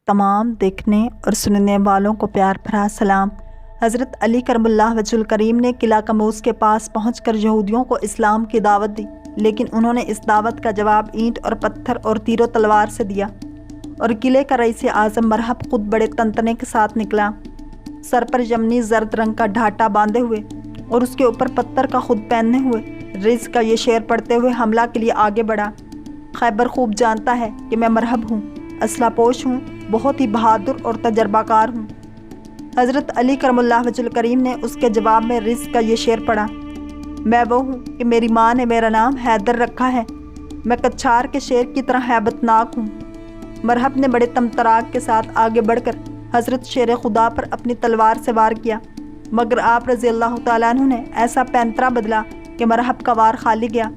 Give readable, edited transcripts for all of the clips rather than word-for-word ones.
تمام دیکھنے اور سننے والوں کو پیار بھرا سلام۔ حضرت علی کرم اللہ وجہ الکریم نے قلعہ کموز کے پاس پہنچ کر یہودیوں کو اسلام کی دعوت دی، لیکن انہوں نے اس دعوت کا جواب اینٹ اور پتھر اور تیر و تلوار سے دیا، اور قلعے کا رئیس اعظم مرحب خود بڑے تنتنے کے ساتھ نکلا، سر پر یمنی زرد رنگ کا ڈھاٹا باندھے ہوئے اور اس کے اوپر پتھر کا خود پہننے ہوئے، رزق کا یہ شعر پڑھتے ہوئے حملہ کے لیے آگے بڑھا۔ خیبر خوب جانتا ہے کہ میں مرحب ہوں، اسلحہ پوش ہوں، بہت ہی بہادر اور تجربہ کار ہوں۔ حضرت علی کرم اللہ وجہ الکریم نے اس کے جواب میں رزق کا یہ شعر پڑھا: میں وہ ہوں کہ میری ماں نے میرا نام حیدر رکھا ہے، میں کچھار کے شیر کی طرح ہیبت ناک ہوں۔ مرحب نے بڑے تمطراق کے ساتھ آگے بڑھ کر حضرت شیر خدا پر اپنی تلوار سے وار کیا، مگر آپ رضی اللہ تعالیٰ عنہ نے ایسا پینترا بدلا کہ مرحب کا وار خالی گیا۔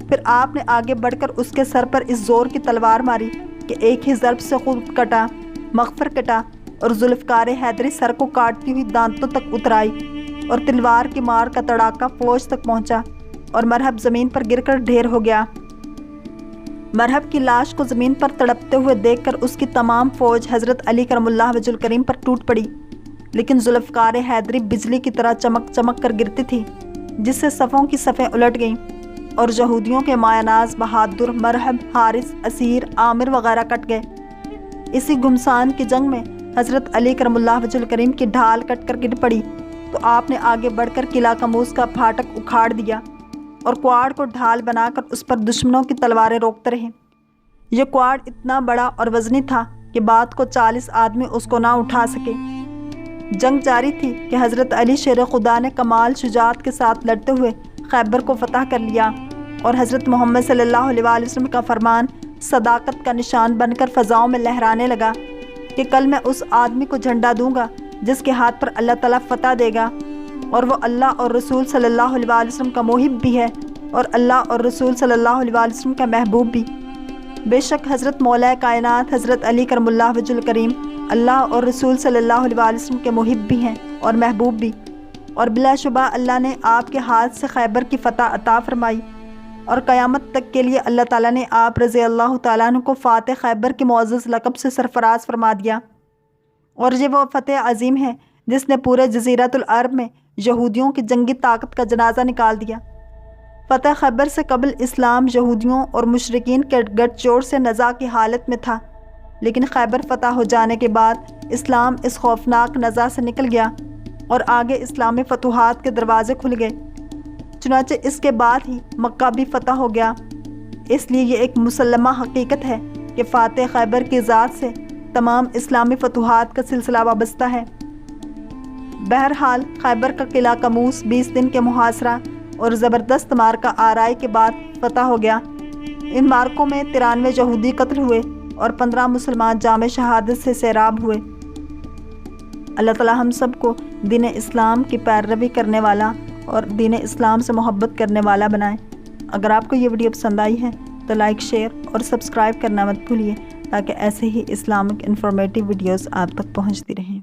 پھر آپ نے آگے بڑھ کر اس کے سر پر اس زور کی تلوار ماری کہ ایک ہی ضرب سے خود کٹا، مغفر کٹا، اور ذوالفقار حیدری سر کو کاٹتی ہوئی دانتوں تک اتر آئی، اور تلوار کی مار کا تڑاکا فوج تک پہنچا، اور مرحب زمین پر گر کر ڈھیر ہو گیا۔ مرحب کی لاش کو زمین پر تڑپتے ہوئے دیکھ کر اس کی تمام فوج حضرت علی کرم اللہ وجہ الکریم پر ٹوٹ پڑی، لیکن ذوالفقار حیدری بجلی کی طرح چمک چمک کر گرتی تھی، جس سے صفوں کی صفیں الٹ گئیں، اور یہودیوں کے مایہ ناز بہادر مرحب، حارث، اسیر، عامر وغیرہ کٹ گئے۔ اسی گھمسان کی جنگ میں حضرت علی کرم اللہ وجہ الکریم کی ڈھال کٹ کر گر پڑی، تو آپ نے آگے بڑھ کر قلعہ کموز کا پھاٹک اکھاڑ دیا اور کوڑ کو ڈھال بنا کر اس پر دشمنوں کی تلواریں روکتے رہے۔ یہ کوڑ اتنا بڑا اور وزنی تھا کہ بات کو 40 آدمی اس کو نہ اٹھا سکے۔ جنگ جاری تھی کہ حضرت علی شیر خدا نے کمال شجاعت کے ساتھ لڑتے ہوئے خیبر کو فتح کر لیا، اور حضرت محمد صلی اللہ علیہ وسلم کا فرمان صداقت کا نشان بن کر فضاؤں میں لہرانے لگا کہ کل میں اس آدمی کو جھنڈا دوں گا جس کے ہاتھ پر اللہ تعالیٰ فتح دے گا، اور وہ اللہ اور رسول صلی اللہ علیہ وسلم کا محب بھی ہے، اور اللہ اور رسول صلی اللہ علیہ وسلم کا محبوب بھی۔ بے شک حضرت مولا کائنات حضرت علی کرم اللہ وجہ الکریم اللہ اور رسول صلی اللہ علیہ وسلم کے محب بھی ہیں اور محبوب بھی، اور بلا شبہ اللہ نے آپ کے ہاتھ سے خیبر کی فتح عطا فرمائی، اور قیامت تک کے لیے اللہ تعالیٰ نے آپ رضی اللہ تعالیٰ عنہ کو فاتح خیبر کی معزز لقب سے سرفراز فرما دیا، اور یہ وہ فتح عظیم ہے جس نے پورے جزیرۃ العرب میں یہودیوں کی جنگی طاقت کا جنازہ نکال دیا۔ فتح خیبر سے قبل اسلام یہودیوں اور مشرکین کے گٹھ جوڑ سے نزاع کی حالت میں تھا، لیکن خیبر فتح ہو جانے کے بعد اسلام اس خوفناک نزاع سے نکل گیا اور آگے اسلامی فتوحات کے دروازے کھل گئے۔ چنانچہ اس کے بعد ہی مکہ بھی فتح ہو گیا۔ اس لیے یہ ایک مسلمہ حقیقت ہے کہ فاتح خیبر کی ذات سے تمام اسلامی فتوحات کا سلسلہ وابستہ ہے۔ بہرحال خیبر کا قلعہ کموز 20 دن کے محاصرہ اور زبردست مارکہ آرائی کے بعد فتح ہو گیا۔ ان مارکوں میں 93 یہودی قتل ہوئے اور 15 مسلمان جام شہادت سے سیراب ہوئے۔ اللہ تعالی ہم سب کو دین اسلام کی پیروی کرنے والا اور دین اسلام سے محبت کرنے والا بنائے۔ اگر آپ کو یہ ویڈیو پسند آئی ہے تو لائک، شیئر اور سبسکرائب کرنا مت بھولیے، تاکہ ایسے ہی اسلامک انفارمیٹیو ویڈیوز آپ تک پہنچتی رہیں۔